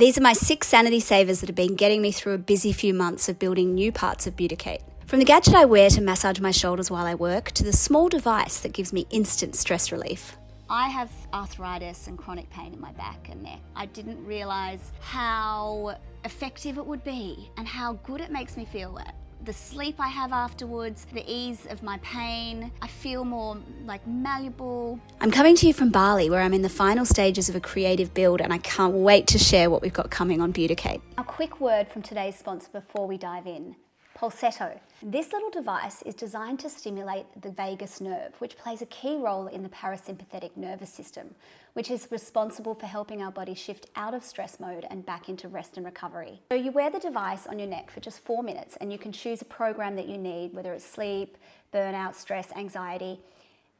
These are my 6 sanity savers that have been getting me through a busy few months of building new parts of Beauticate. From the gadget I wear to massage my shoulders while I work, to the small device that gives me instant stress relief. I have arthritis and chronic pain in my back and neck. I didn't realise how effective it would be and how good it makes me feel. The sleep I have afterwards, the ease of my pain, I feel more malleable. I'm coming to you from Bali, where I'm in the final stages of a creative build, and I can't wait to share what we've got coming on Beauticate. A quick word from today's sponsor before we dive in. Pulsetto. This little device is designed to stimulate the vagus nerve, which plays a key role in the parasympathetic nervous system, which is responsible for helping our body shift out of stress mode and back into rest and recovery. So you wear the device on your neck for just 4 minutes, and you can choose a program that you need, whether it's sleep, burnout, stress, anxiety,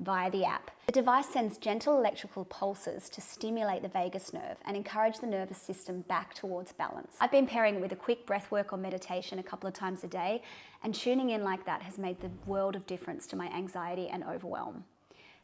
via the app. The device sends gentle electrical pulses to stimulate the vagus nerve and encourage the nervous system back towards balance. I've been pairing it with a quick breathwork or meditation a couple of times a day, and tuning in like that has made the world of difference to my anxiety and overwhelm.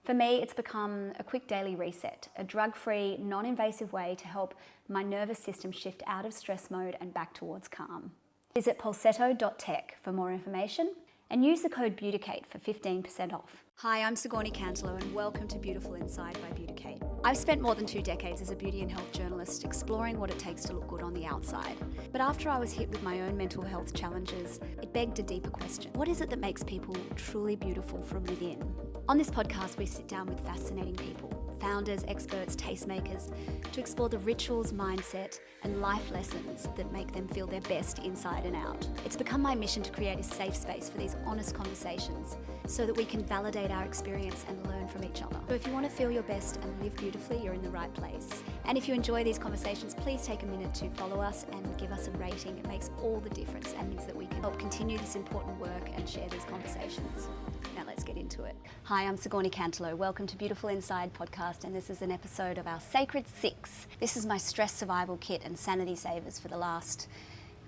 For me, it's become a quick daily reset, a drug-free, non-invasive way to help my nervous system shift out of stress mode and back towards calm. Visit pulsetto.tech for more information and use the code Beauticate for 15% off. Hi, I'm Sigourney Cantelo, and welcome to Beautiful Inside by Beauticate. I've spent more than 2 decades as a beauty and health journalist exploring what it takes to look good on the outside. But after I was hit with my own mental health challenges, it begged a deeper question. What is it that makes people truly beautiful from within? On this podcast, we sit down with fascinating people, founders, experts, tastemakers, to explore the rituals, mindset, and life lessons that make them feel their best inside and out. It's become my mission to create a safe space for these honest conversations so that we can validate our experience and learn from each other. So if you want to feel your best and live beautifully, you're in the right place. And if you enjoy these conversations, please take a minute to follow us and give us a rating. It makes all the difference and means that we can help continue this important work and share these conversations. Now let's get into it. Hi, I'm Sigourney Cantelo. Welcome to Beautiful Inside podcast, and this is an episode of our Sacred 6. This is my stress survival kit and sanity savers for the last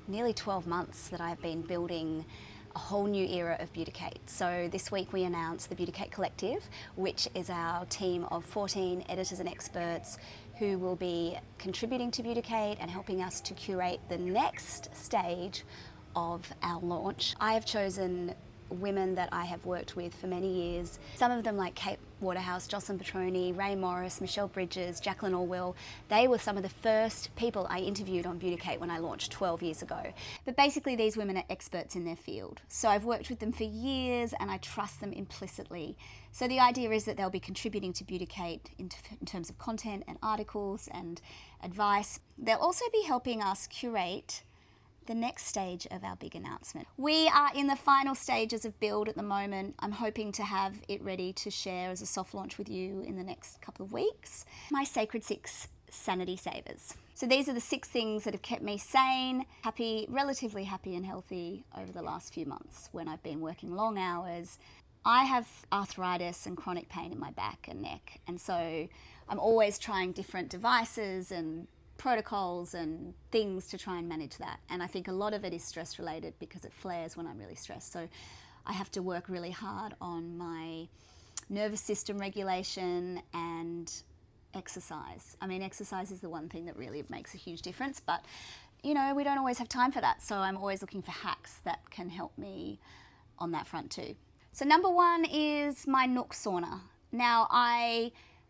nearly 12 months that I've been building a whole new era of Beauticate. So this week we announced the Beauticate Collective, which is our team of 14 editors and experts who will be contributing to Beauticate and helping us to curate the next stage of our launch. I have chosen women that I have worked with for many years. Some of them like Kate Waterhouse, Jocelyn Petroni, Ray Morris, Michelle Bridges, Jacqueline Orwell. They were some of the first people I interviewed on Beauticate when I launched 12 years ago. But basically these women are experts in their field. So I've worked with them for years and I trust them implicitly. So the idea is that they'll be contributing to Beauticate in terms of content and articles and advice. They'll also be helping us curate the next stage of our big announcement. We are in the final stages of build at the moment. I'm hoping to have it ready to share as a soft launch with you in the next couple of weeks. My Sacred 6 sanity savers. So these are the 6 things that have kept me sane, happy, relatively happy and healthy over the last few months when I've been working long hours. I have arthritis and chronic pain in my back and neck, and so I'm always trying different devices and protocols and things to try and manage that. And I think a lot of it is stress related because it flares when I'm really stressed. So I have to work really hard on my nervous system regulation and exercise. I mean, exercise is the one thing that really makes a huge difference, but you know, we don't always have time for that. So I'm always looking for hacks that can help me on that front too. So number 1 is my Nook sauna. Now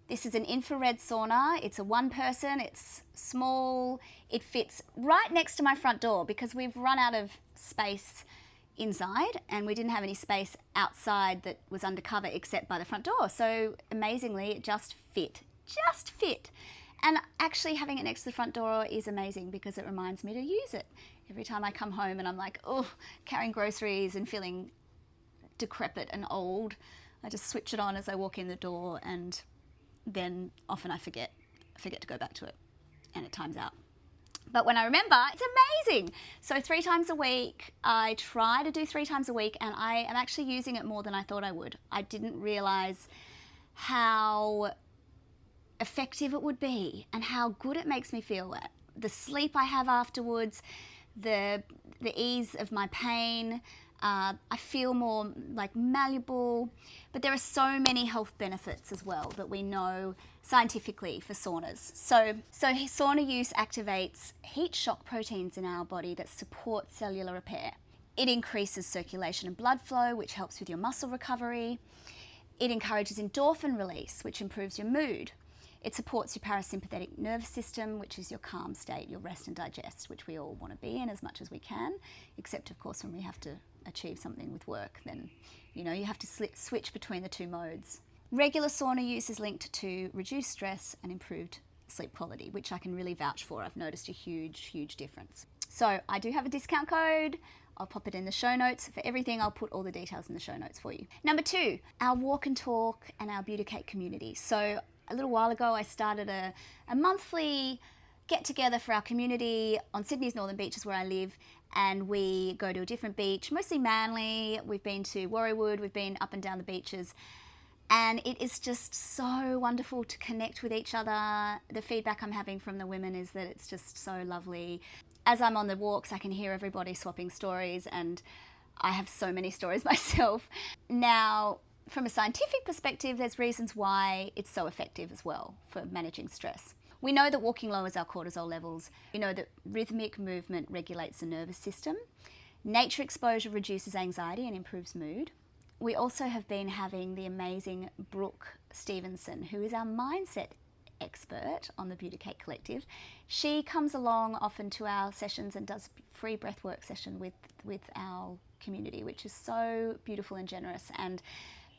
this is an infrared sauna. It's a 1-person, it's small. It fits right next to my front door because we've run out of space inside and we didn't have any space outside that was undercover except by the front door. So amazingly, it just fit. And actually having it next to the front door is amazing because it reminds me to use it. Every time I come home and I'm like, carrying groceries and feeling decrepit and old, I just switch it on as I walk in the door, and then often I forget to go back to it and it times out. But when I remember, it's amazing. So 3 times a week, I try to do 3 times a week, and I am actually using it more than I thought I would. I didn't realize how effective it would be and how good it makes me feel. The sleep I have afterwards, the ease of my pain, I feel more like malleable, but there are so many health benefits as well that we know scientifically for saunas. So sauna use activates heat shock proteins in our body that support cellular repair. It increases circulation and blood flow, which helps with your muscle recovery. It encourages endorphin release, which improves your mood. It supports your parasympathetic nervous system, which is your calm state, your rest and digest, which we all want to be in as much as we can, except of course when we have to achieve something with work, then you have to switch between the two modes. Regular sauna use is linked to reduced stress and improved sleep quality, which I can really vouch for. I've noticed a huge difference. So I do have a discount code. I'll pop it in the show notes. For everything, I'll put all the details in the show notes for you. Number 2, our walk and talk and our Beauticate community. So a little while ago, I started a monthly get-together for our community on Sydney's northern beaches where I live, and we go to a different beach, mostly Manly. We've been to Warriewood, we've been up and down the beaches, and it is just so wonderful to connect with each other. The feedback I'm having from the women is that it's just so lovely. As I'm on the walks, I can hear everybody swapping stories, and I have so many stories myself. Now, from a scientific perspective, there's reasons why it's so effective as well for managing stress. We know that walking lowers our cortisol levels. We know that rhythmic movement regulates the nervous system. Nature exposure reduces anxiety and improves mood. We also have been having the amazing Brooke Stevenson, who is our mindset expert on the Beauticate Collective. She comes along often to our sessions and does free breathwork session with our community, which is so beautiful and generous, and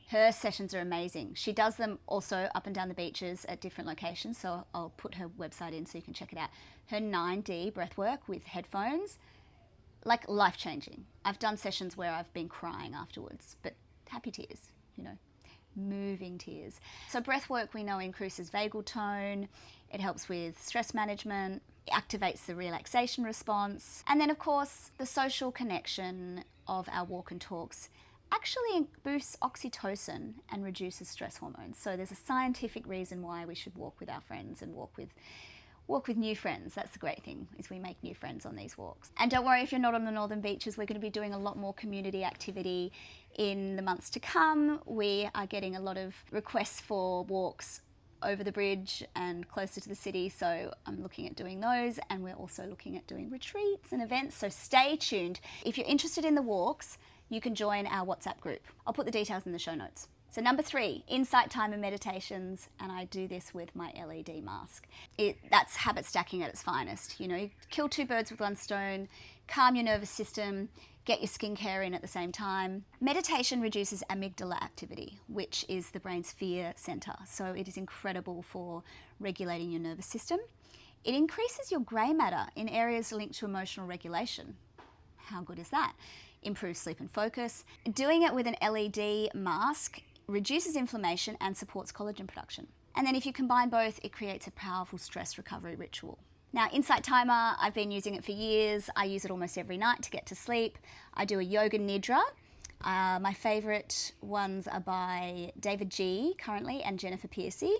her sessions are amazing. She does them also up and down the beaches at different locations, so I'll put her website in so you can check it out. Her 9D breathwork with headphones, like life-changing. I've done sessions where I've been crying afterwards, but happy tears, moving tears. So breathwork, we know, increases vagal tone, it helps with stress management, it activates the relaxation response, and then of course the social connection of our walk and talks actually boosts oxytocin and reduces stress hormones. So there's a scientific reason why we should walk with our friends and walk with new friends. That's the great thing, is we make new friends on these walks. And don't worry if you're not on the northern beaches, we're going to be doing a lot more community activity in the months to come. We are getting a lot of requests for walks over the bridge and closer to the city, so I'm looking at doing those, and we're also looking at doing retreats and events, so stay tuned. If you're interested in the walks, you can join our WhatsApp group. I'll put the details in the show notes. So number 3, insight time and meditations, and I do this with my LED mask. That's habit stacking at its finest. You kill 2 birds with 1 stone, calm your nervous system, get your skincare in at the same time. Meditation reduces amygdala activity, which is the brain's fear center. So it is incredible for regulating your nervous system. It increases your grey matter in areas linked to emotional regulation. How good is that? Improves sleep and focus. Doing it with an LED mask reduces inflammation and supports collagen production. And then if you combine both, it creates a powerful stress recovery ritual. Now, Insight Timer, I've been using it for years. I use it almost every night to get to sleep. I do a yoga nidra. My favourite ones are by David G. currently and Jennifer Piercy,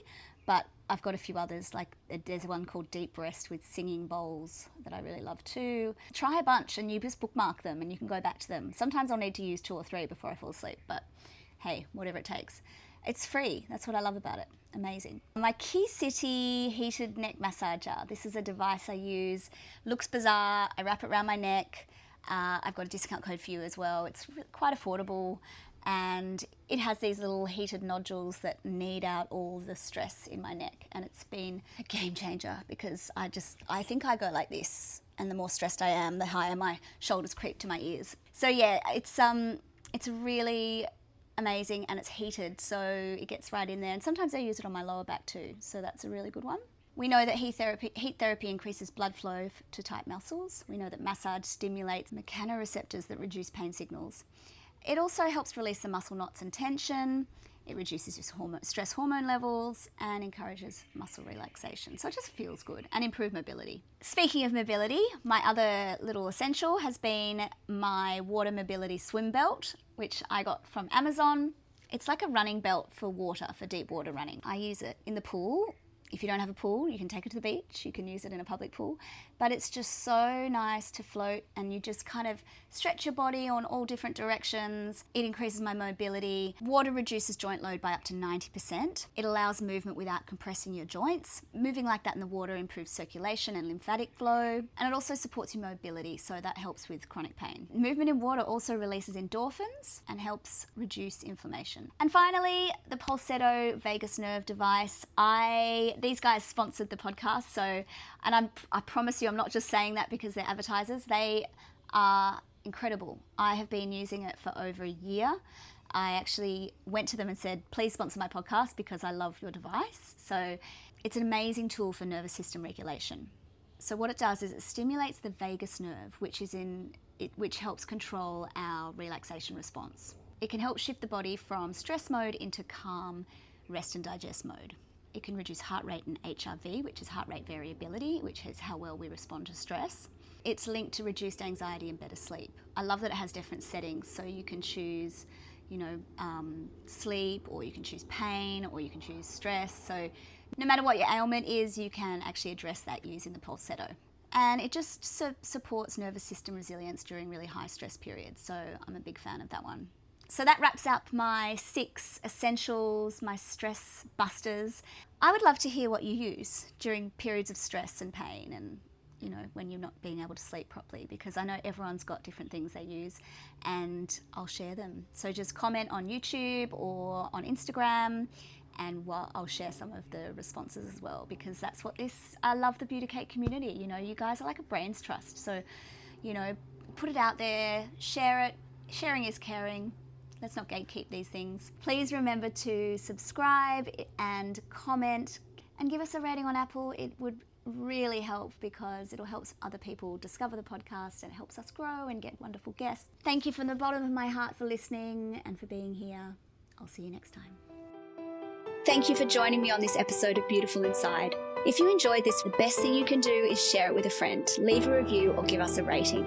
but I've got a few others, like there's one called Deep Rest with singing bowls that I really love too. Try a bunch and you just bookmark them and you can go back to them. Sometimes I'll need to use 2 or 3 before I fall asleep, but hey, whatever it takes. It's free. That's what I love about it. Amazing. My Key City heated neck massager. This is a device I use. Looks bizarre. I wrap it around my neck. I've got a discount code for you as well. It's quite affordable. And it has these little heated nodules that knead out all the stress in my neck, and it's been a game changer because I think I go like this, and the more stressed I am, the higher my shoulders creep to my ears. So yeah, it's really amazing, and it's heated, so it gets right in there, and sometimes I use it on my lower back too, so that's a really good one. We know that heat therapy increases blood flow to tight muscles. We know that massage stimulates mechanoreceptors that reduce pain signals. It also helps release the muscle knots and tension. It reduces your stress hormone levels and encourages muscle relaxation. So it just feels good, and improve mobility. Speaking of mobility, my other little essential has been my water mobility swim belt, which I got from Amazon. It's like a running belt for water, for deep water running. I use it in the pool If you don't have a pool, you can take it to the beach. You can use it in a public pool. But it's just so nice to float, and you just kind of stretch your body on all different directions. It increases my mobility. Water reduces joint load by up to 90%. It allows movement without compressing your joints. Moving like that in the water improves circulation and lymphatic flow. And it also supports your mobility, so that helps with chronic pain. Movement in water also releases endorphins and helps reduce inflammation. And finally, the Pulsetto vagus nerve device. These guys sponsored the podcast, I promise you I'm not just saying that because they're advertisers. They are incredible. I have been using it for over a year. I actually went to them and said, please sponsor my podcast because I love your device. So it's an amazing tool for nervous system regulation. So what it does is it stimulates the vagus nerve, which helps control our relaxation response. It can help shift the body from stress mode into calm, rest and digest mode. It can reduce heart rate and HRV, which is heart rate variability, which is how well we respond to stress. It's linked to reduced anxiety and better sleep. I love that it has different settings, so you can choose, sleep, or you can choose pain, or you can choose stress. So no matter what your ailment is, you can actually address that using the Pulsetto. And it just supports nervous system resilience during really high stress periods. So I'm a big fan of that one. So that wraps up my 6 essentials, my stress busters. I would love to hear what you use during periods of stress and pain and, when you're not being able to sleep properly, because I know everyone's got different things they use and I'll share them. So just comment on YouTube or on Instagram, and I'll share some of the responses as well, because that's what I love the Beauticate community. You guys are like a brains trust. So, put it out there, share it. Sharing is caring. Let's not gatekeep these things. Please remember to subscribe and comment and give us a rating on Apple. It would really help because it'll help other people discover the podcast and helps us grow and get wonderful guests. Thank you from the bottom of my heart for listening and for being here. I'll see you next time. Thank you for joining me on this episode of Beautiful Inside. If you enjoyed this, the best thing you can do is share it with a friend, leave a review or give us a rating.